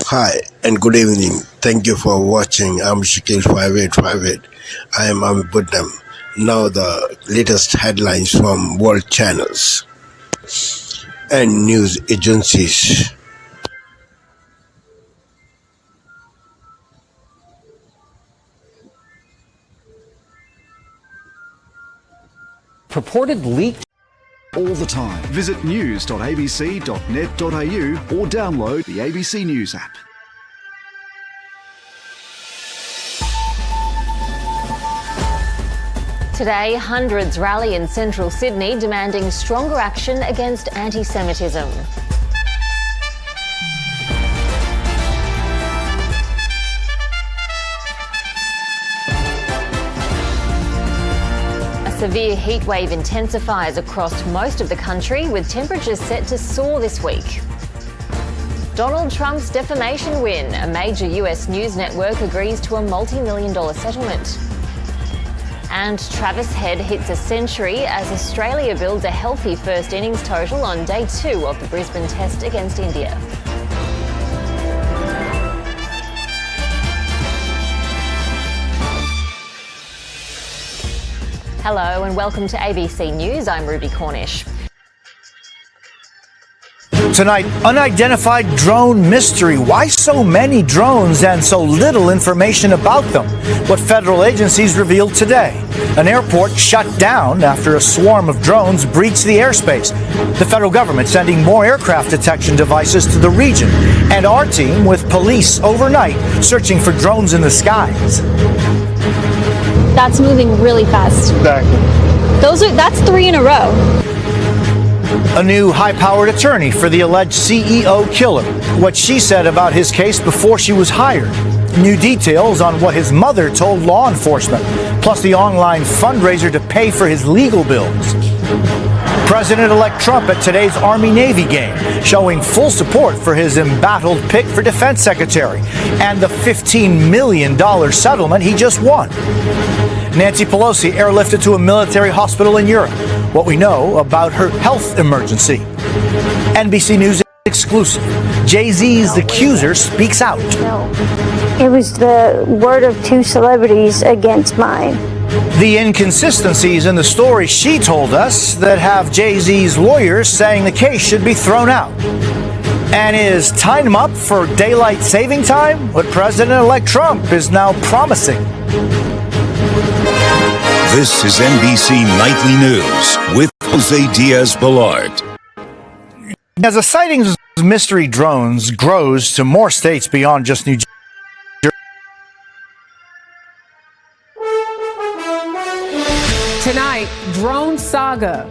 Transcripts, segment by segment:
Hi and good evening. Thank you for watching. I'm Shakil 5858. I am Buddham. Now the latest headlines from world channels and news agencies. Purported leaked all the time. Visit news.abc.net.au or download the ABC News app. Today, hundreds rally in central Sydney demanding stronger action against anti-Semitism. A severe heatwave intensifies across most of the country, with temperatures set to soar this week. Donald Trump's defamation win. A major US news network agrees to a multi-million-dollar settlement. And Travis Head hits a century as Australia builds a healthy first innings total on day 2 of the Brisbane Test against India. Hello and welcome to ABC News. I'm Ruby Cornish. Tonight, unidentified drone mystery. Why so many drones and so little information about them? What federal agencies revealed today. An airport shut down after a swarm of drones breached the airspace. The federal government sending more aircraft detection devices to the region. And our team with police overnight searching for drones in the skies. That's moving really fast. Exactly. That's 3 in a row. A new high-powered attorney for the alleged CEO killer. What she said about his case before she was hired. New details on what his mother told law enforcement. Plus the online fundraiser to pay for his legal bills. President-elect Trump at today's Army-Navy game, showing full support for his embattled pick for defense secretary and the $15 million settlement he just won. Nancy Pelosi airlifted to a military hospital in Europe. What we know about her health emergency. NBC News exclusive. Jay-Z's accuser speaks out. No. It was the word of 2 celebrities against mine. The inconsistencies in the story she told us that have Jay-Z's lawyers saying the case should be thrown out. And is time up for daylight saving time? What President-elect Trump is now promising. This is NBC Nightly News with Jose Diaz-Balart. As the sightings of mystery drones grows to more states beyond just New Jersey. Tonight, drone saga.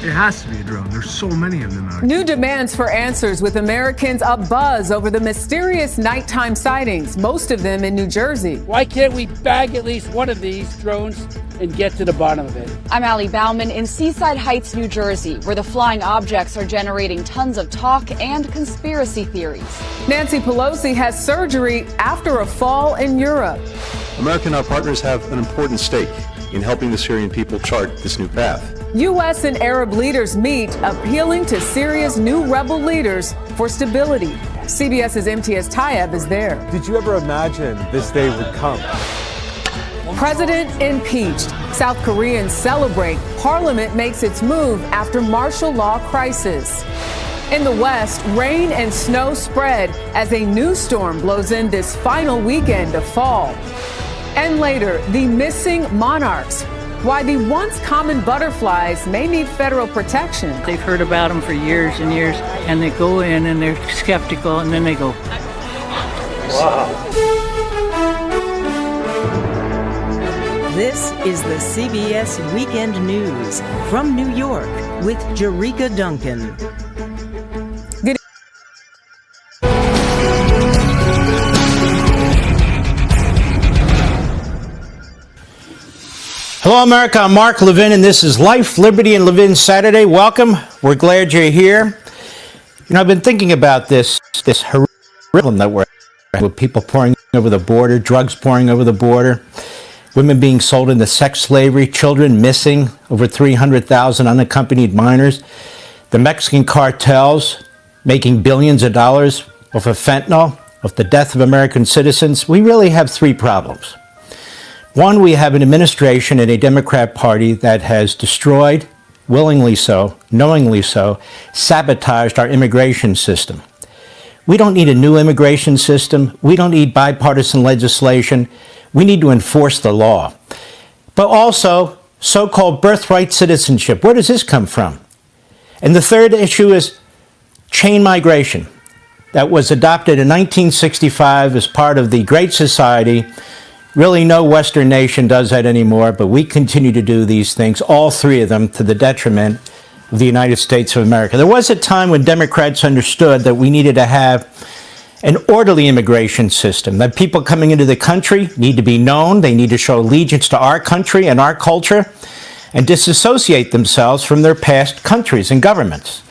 It has to be a drone. There's so many of them out. New demands for answers with Americans abuzz over the mysterious nighttime sightings, most of them in New Jersey. Why can't we bag at least one of these drones and get to the bottom of it? I'm Allie Bauman in Seaside Heights, New Jersey, where the flying objects are generating tons of talk and conspiracy theories. Nancy Pelosi has surgery after a fall in Europe. America and our partners have an important stake in helping the Syrian people chart this new path. U.S. and Arab leaders meet, appealing to Syria's new rebel leaders for stability. CBS's MTS Tayeb is there. Did you ever imagine this day would come? President impeached. South Koreans celebrate. Parliament makes its move after martial law crisis. In the West, rain and snow spread as a new storm blows in this final weekend of fall. And later, the missing monarchs. Why the once common butterflies may need federal protection. They've heard about them for years and years, and they go in and they're skeptical, and then they go, wow. This is the CBS Weekend News from New York with Jerika Duncan. Hello, America. I'm Mark Levin, and this is Life, Liberty, and Levin Saturday. Welcome. We're glad you're here. You know, I've been thinking about this horrific problem that we're with people pouring over the border, drugs pouring over the border, women being sold into sex slavery, children missing, over 300,000 unaccompanied minors, the Mexican cartels making billions of dollars off of fentanyl, of the death of American citizens, we really have three problems. One, we have an administration and a Democrat Party that has destroyed, willingly so, knowingly so, sabotaged our immigration system. We don't need a new immigration system. We don't need bipartisan legislation. We need to enforce the law. But also, so-called birthright citizenship. Where does this come from? And the third issue is chain migration that was adopted in 1965 as part of the Great Society. Really, no Western nation does that anymore, but we continue to do these things, all three of them, to the detriment of the United States of America. There was a time when Democrats understood that we needed to have an orderly immigration system, that people coming into the country need to be known, they need to show allegiance to our country and our culture, and disassociate themselves from their past countries and governments.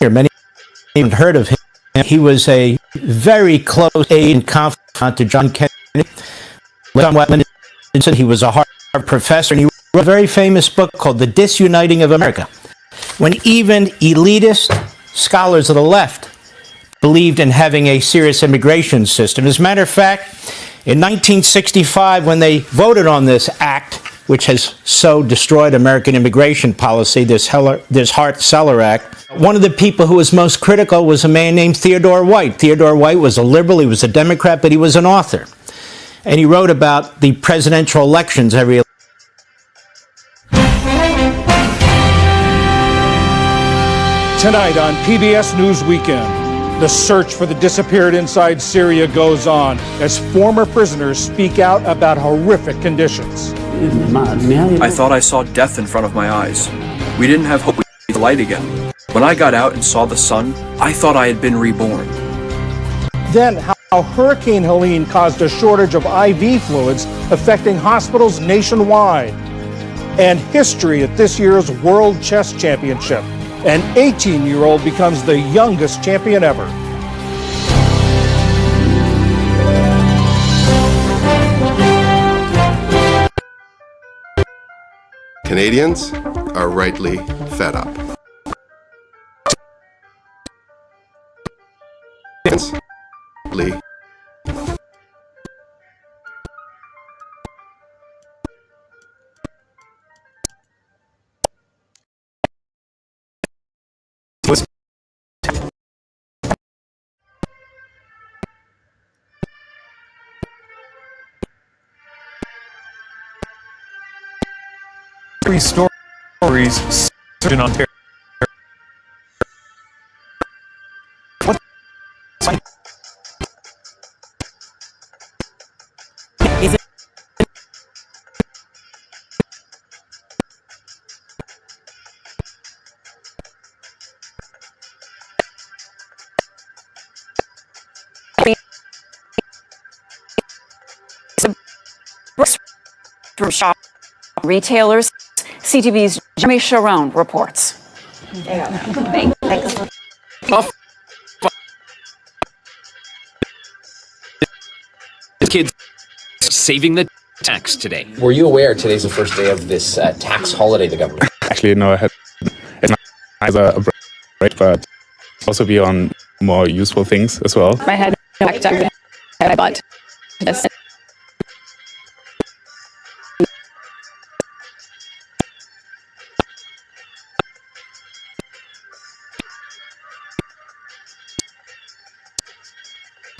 Many haven't heard of him. He was a very close aide and confidant to John Kennedy. He was a Harvard professor, and he wrote a very famous book called The Disuniting of America, when even elitist scholars of the left believed in having a serious immigration system. As a matter of fact, in 1965, when they voted on this act, which has so destroyed American immigration policy, this Hart-Celler Act, one of the people who was most critical was a man named Theodore White. Theodore White was a liberal, he was a Democrat, but he was an author. And he wrote about the presidential elections every Tonight on PBS News Weekend, the search for the disappeared inside Syria goes on as former prisoners speak out about horrific conditions. I thought I saw death in front of my eyes. We didn't have hope we'd see the light again. When I got out and saw the sun, I thought I had been reborn. Then how Hurricane Helene caused a shortage of IV fluids affecting hospitals nationwide. And history at this year's World Chess Championship. An 18-year-old becomes the youngest champion ever. Canadians are rightly fed up. Three stories in Ontario. Is it from shop retailers? CTV's Jimmy Sharon reports. Kids saving the tax today. Were you aware today's the first day of this tax holiday the government? Actually, no, it's not a break, but also be on more useful things as well. My head backed up and I bought this.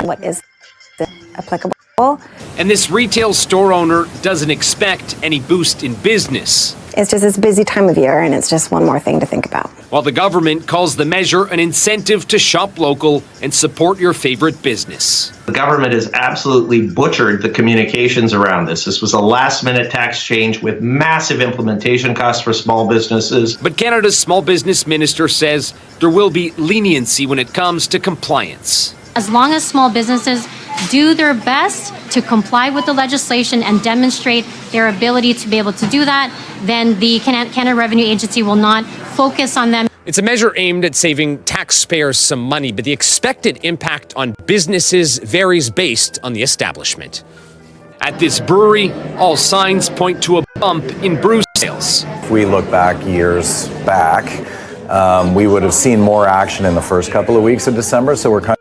What is applicable? And this retail store owner doesn't expect any boost in business. It's just this busy time of year, and it's just one more thing to think about. While the government calls the measure an incentive to shop local and support your favorite business. The government has absolutely butchered the communications around this. This was a last-minute tax change with massive implementation costs for small businesses. But Canada's small business minister says there will be leniency when it comes to compliance. As long as small businesses do their best to comply with the legislation and demonstrate their ability to be able to do that, then the Canada Revenue Agency will not focus on them. It's a measure aimed at saving taxpayers some money, but the expected impact on businesses varies based on the establishment. At this brewery, all signs point to a bump in brew sales. If we look back years back, we would have seen more action in the first couple of weeks of December, so we're kind of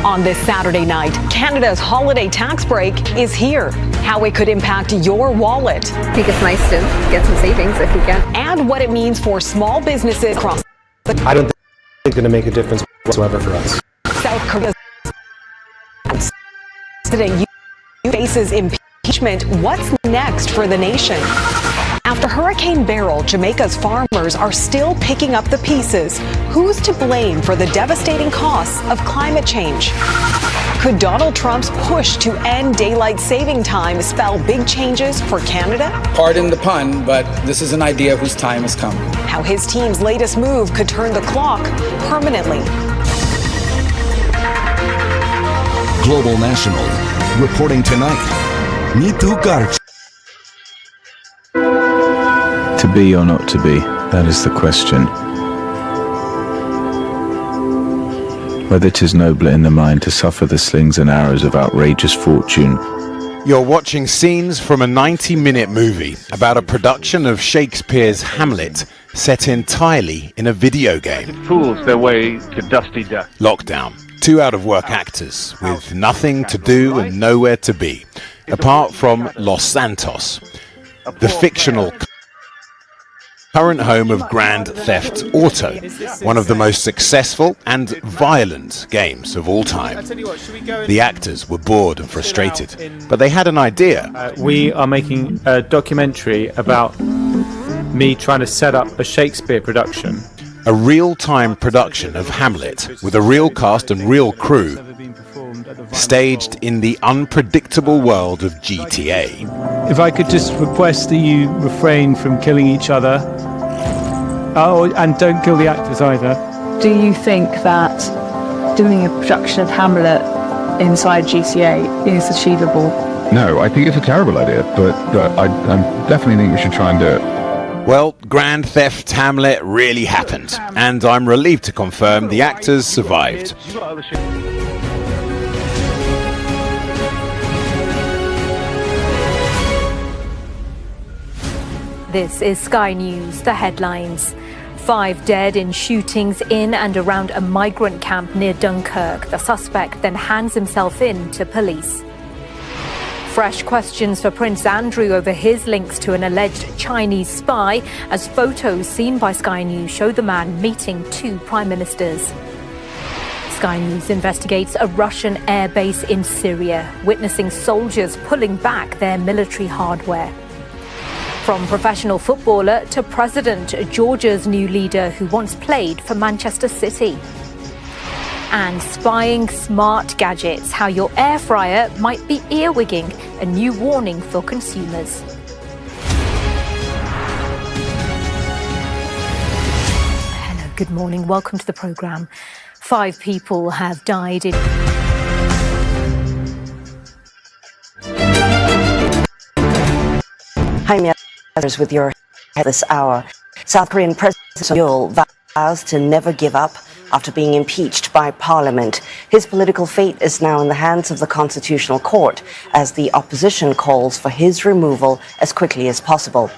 On this Saturday night, Canada's holiday tax break is here. How it could impact your wallet. I think it's nice to get some savings if you can. And what it means for small businesses across the I don't think it's going to make a difference whatsoever for us. South Korea today faces impeachment. What's next for the nation? After Hurricane Beryl, Jamaica's farmers are still picking up the pieces. Who's to blame for the devastating costs of climate change? Could Donald Trump's push to end daylight saving time spell big changes for Canada? Pardon the pun, but this is an idea whose time has come. How his team's latest move could turn the clock permanently. Global National, reporting tonight. Nitu Garch. To be or not to be, that is the question. Whether 'tis nobler in the mind to suffer the slings and arrows of outrageous fortune. You're watching scenes from a 90-minute movie about a production of Shakespeare's Hamlet set entirely in a video game. Fools their way to dusty death. Lockdown. 2 out-of-work actors with nothing to do and nowhere to be, apart from Los Santos, the fictional current home of Grand Theft Auto, one of the most successful and violent games of all time. The actors were bored and frustrated, but they had an idea. We are making a documentary about me trying to set up a Shakespeare production. A real-time production of Hamlet with a real cast and real crew, staged in the unpredictable world of GTA. If I could just request that you refrain from killing each other. Oh, and don't kill the actors either. Do you think that doing a production of Hamlet inside GTA is achievable? No, I think it's a terrible idea, but I definitely think we should try and do it. Well, Grand Theft Hamlet really happened, and I'm relieved to confirm the actors survived. This is Sky News, the headlines. 5 dead in shootings in and around a migrant camp near Dunkirk. The suspect then hands himself in to police. Fresh questions for Prince Andrew over his links to an alleged Chinese spy, as photos seen by Sky News show the man meeting 2 prime ministers. Sky News investigates a Russian airbase in Syria, witnessing soldiers pulling back their military hardware. From professional footballer to president, Georgia's new leader who once played for Manchester City. And spying smart gadgets, how your air fryer might be earwigging, a new warning for consumers. Hello, good morning. Welcome to the programme. 5 people have died in... Hi, with your this hour. South Korean President Yoon vows to never give up after being impeached by Parliament. His political fate is now in the hands of the Constitutional Court as the opposition calls for his removal as quickly as possible.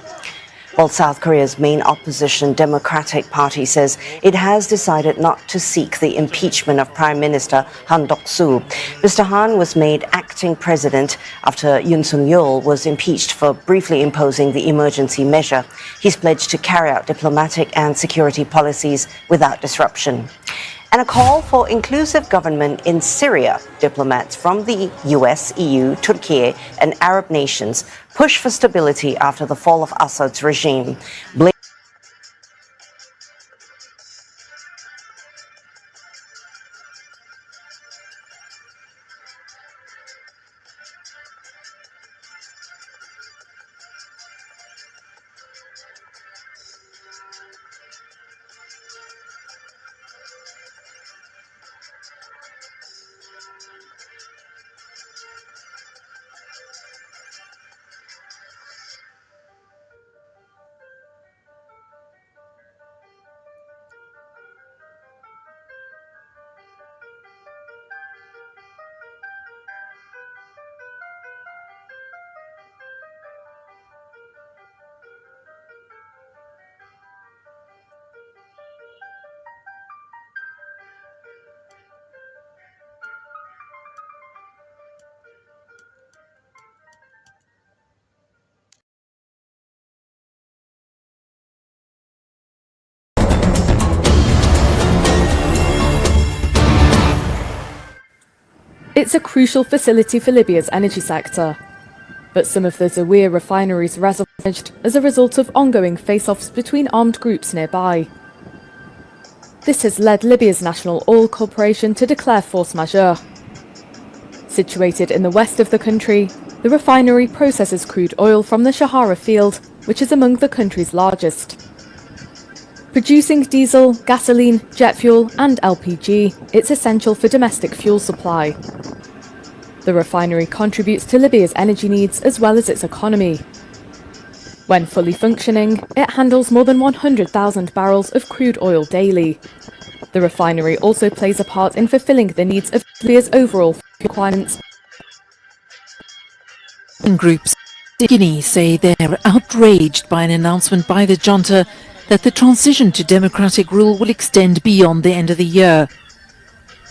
Well, South Korea's main opposition Democratic Party says it has decided not to seek the impeachment of Prime Minister Han Duck-soo. Mr. Han was made acting president after Yoon Suk-yeol was impeached for briefly imposing the emergency measure. He's pledged to carry out diplomatic and security policies without disruption. And a call for inclusive government in Syria. Diplomats from the US, EU, Turkey, and Arab nations push for stability after the fall of Assad's regime. It's a crucial facility for Libya's energy sector. But some of the Zawiya refinery's reservoirs were damaged as a result of ongoing face-offs between armed groups nearby. This has led Libya's National Oil Corporation to declare force majeure. Situated in the west of the country, the refinery processes crude oil from the Shahara field, which is among the country's largest. Producing diesel, gasoline, jet fuel and LPG, it's essential for domestic fuel supply. The refinery contributes to Libya's energy needs as well as its economy. When fully functioning, it handles more than 100,000 barrels of crude oil daily. The refinery also plays a part in fulfilling the needs of Libya's overall requirements. Groups in Guinea say they're outraged by an announcement by the junta that the transition to democratic rule will extend beyond the end of the year.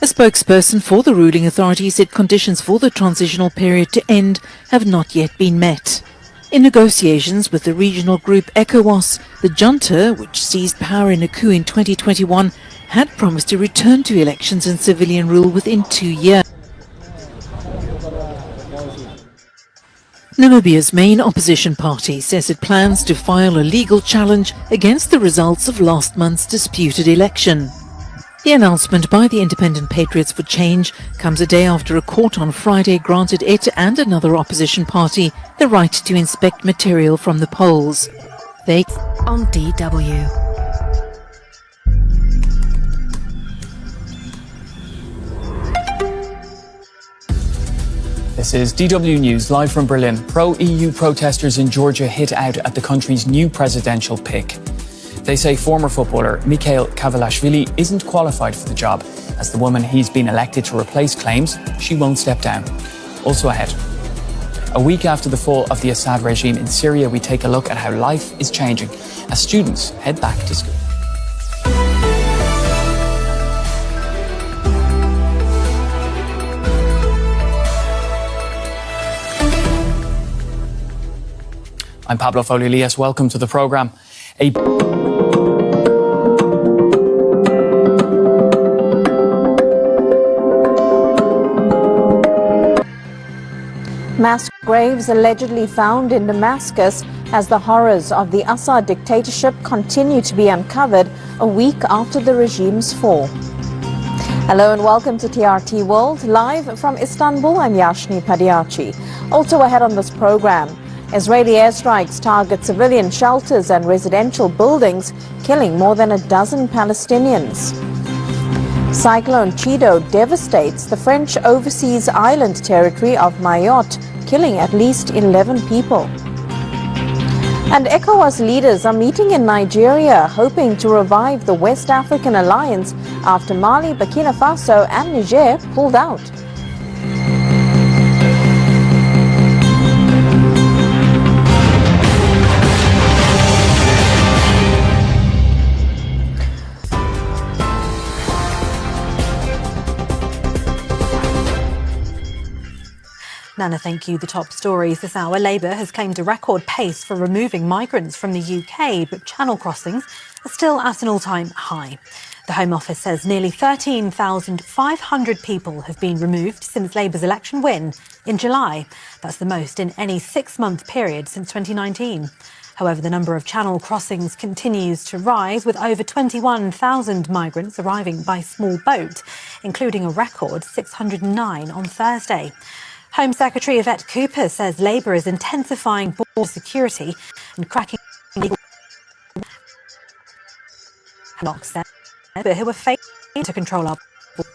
A spokesperson for the ruling authority said conditions for the transitional period to end have not yet been met. In negotiations with the regional group ECOWAS, the junta, which seized power in a coup in 2021, had promised to return to elections and civilian rule within 2 years. Namibia's main opposition party says it plans to file a legal challenge against the results of last month's disputed election. The announcement by the Independent Patriots for Change comes a day after a court on Friday granted it and another opposition party the right to inspect material from the polls. They on DW. This is DW News, live from Berlin. Pro-EU protesters in Georgia hit out at the country's new presidential pick. They say former footballer Mikhail Kavalashvili isn't qualified for the job, as the woman he's been elected to replace claims she won't step down. Also ahead. A week after the fall of the Assad regime in Syria, we take a look at how life is changing as students head back to school. I'm Pablo Folio-Elias. Welcome to the programme. Mass graves allegedly found in Damascus as the horrors of the Assad dictatorship continue to be uncovered a week after the regime's fall. Hello and welcome to TRT World. Live from Istanbul, I'm Yashni Padiachi. Also ahead on this program, Israeli airstrikes target civilian shelters and residential buildings, killing more than a dozen Palestinians. Cyclone Chido devastates the French overseas island territory of Mayotte, killing at least 11 people. And ECOWAS leaders are meeting in Nigeria, hoping to revive the West African alliance after Mali, Burkina Faso and Niger pulled out. Nana, thank you. The top stories this hour. Labour has claimed a record pace for removing migrants from the UK, but channel crossings are still at an all-time high. The Home Office says nearly 13,500 people have been removed since Labour's election win in July. That's the most in any 6-month period since 2019. However, the number of channel crossings continues to rise, with over 21,000 migrants arriving by small boat, including a record 609 on Thursday. Home Secretary Yvette Cooper says Labour is intensifying border security and cracking illegal who are failing to control our border.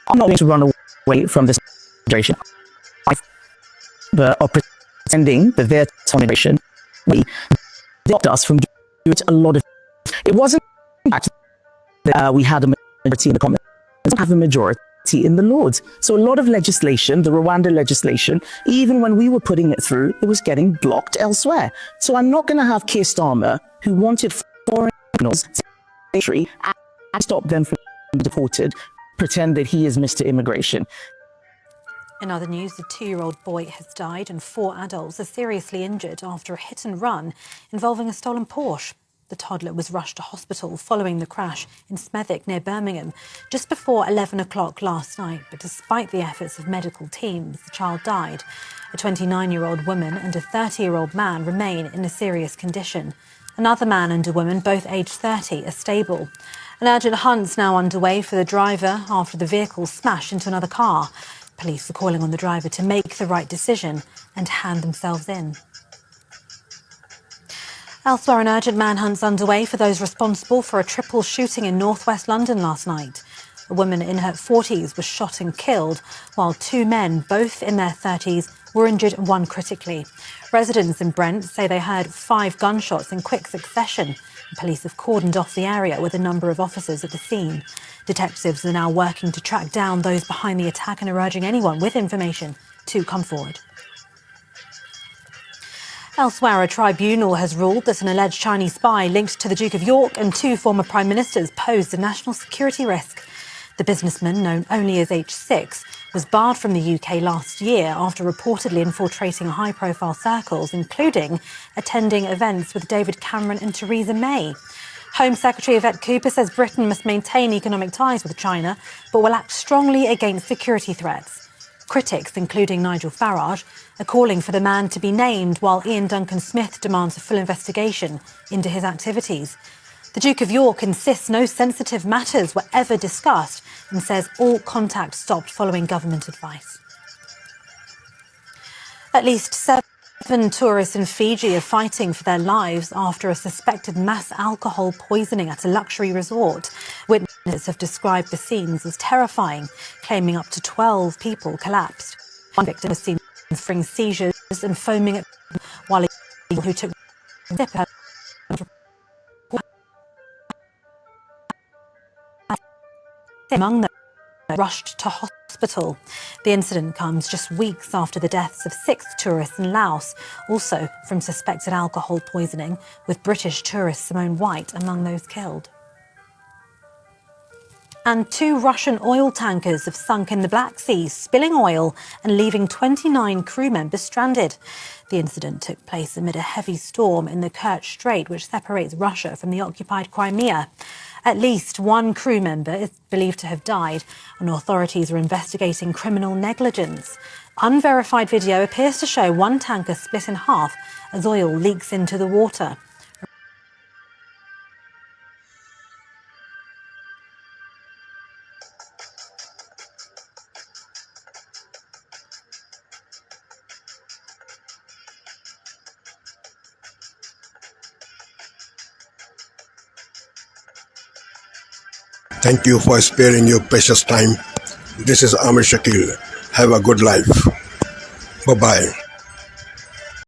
I'm not going to run away from this situation, but are pretending that they're immigration. They blocked us from doing a lot of. It wasn't that we had a majority in the Commons. We don't have a majority in the Lords. So a lot of legislation, the Rwanda legislation, even when we were putting it through, it was getting blocked elsewhere. So I'm not going to have Keir Starmer, who wanted foreign criminals to stop them from being deported, pretend that he is Mr. Immigration. In other news, a 2-year-old boy has died and 4 adults are seriously injured after a hit and run involving a stolen Porsche. The toddler was rushed to hospital following the crash in Smethwick near Birmingham just before 11 o'clock last night. But despite the efforts of medical teams, the child died. A 29-year-old woman and a 30-year-old man remain in a serious condition. Another man and a woman, both aged 30, are stable. An urgent hunt's now underway for the driver after the vehicle smashed into another car. Police are calling on the driver to make the right decision and hand themselves in. Elsewhere, an urgent manhunt's underway for those responsible for a triple shooting in northwest London last night. A woman in her 40s was shot and killed, while two men, both in their 30s, were injured and one critically. Residents in Brent say they heard 5 gunshots in quick succession. Police have cordoned off the area with a number of officers at the scene. Detectives are now working to track down those behind the attack and are urging anyone with information to come forward. Elsewhere, a tribunal has ruled that an alleged Chinese spy linked to the Duke of York and 2 former prime ministers posed a national security risk. The businessman, known only as H6, was barred from the UK last year after reportedly infiltrating high-profile circles, including attending events with David Cameron and Theresa May. Home Secretary Yvette Cooper says Britain must maintain economic ties with China, but will act strongly against security threats. Critics, including Nigel Farage, are calling for the man to be named, while Ian Duncan Smith demands a full investigation into his activities. The Duke of York insists no sensitive matters were ever discussed and says all contact stopped following government advice. At least 7 tourists in Fiji are fighting for their lives after a suspected mass alcohol poisoning at a luxury resort. Witnesses have described the scenes as terrifying, claiming up to 12 people collapsed. One victim was seen suffering seizures and foaming at while a who took a sip among them rushed to hospital. The incident comes just weeks after the deaths of 6 tourists in Laos, also from suspected alcohol poisoning, with British tourist Simone White among those killed. And 2 Russian oil tankers have sunk in the Black Sea, spilling oil and leaving 29 crew members stranded. The incident took place amid a heavy storm in the Kerch Strait, which separates Russia from the occupied Crimea. At least 1 crew member is believed to have died, and authorities are investigating criminal negligence. Unverified video appears to show 1 tanker split in half as oil leaks into the water. Thank you for sparing your precious time. This is Amir Shakil. Have a good life. Bye-bye.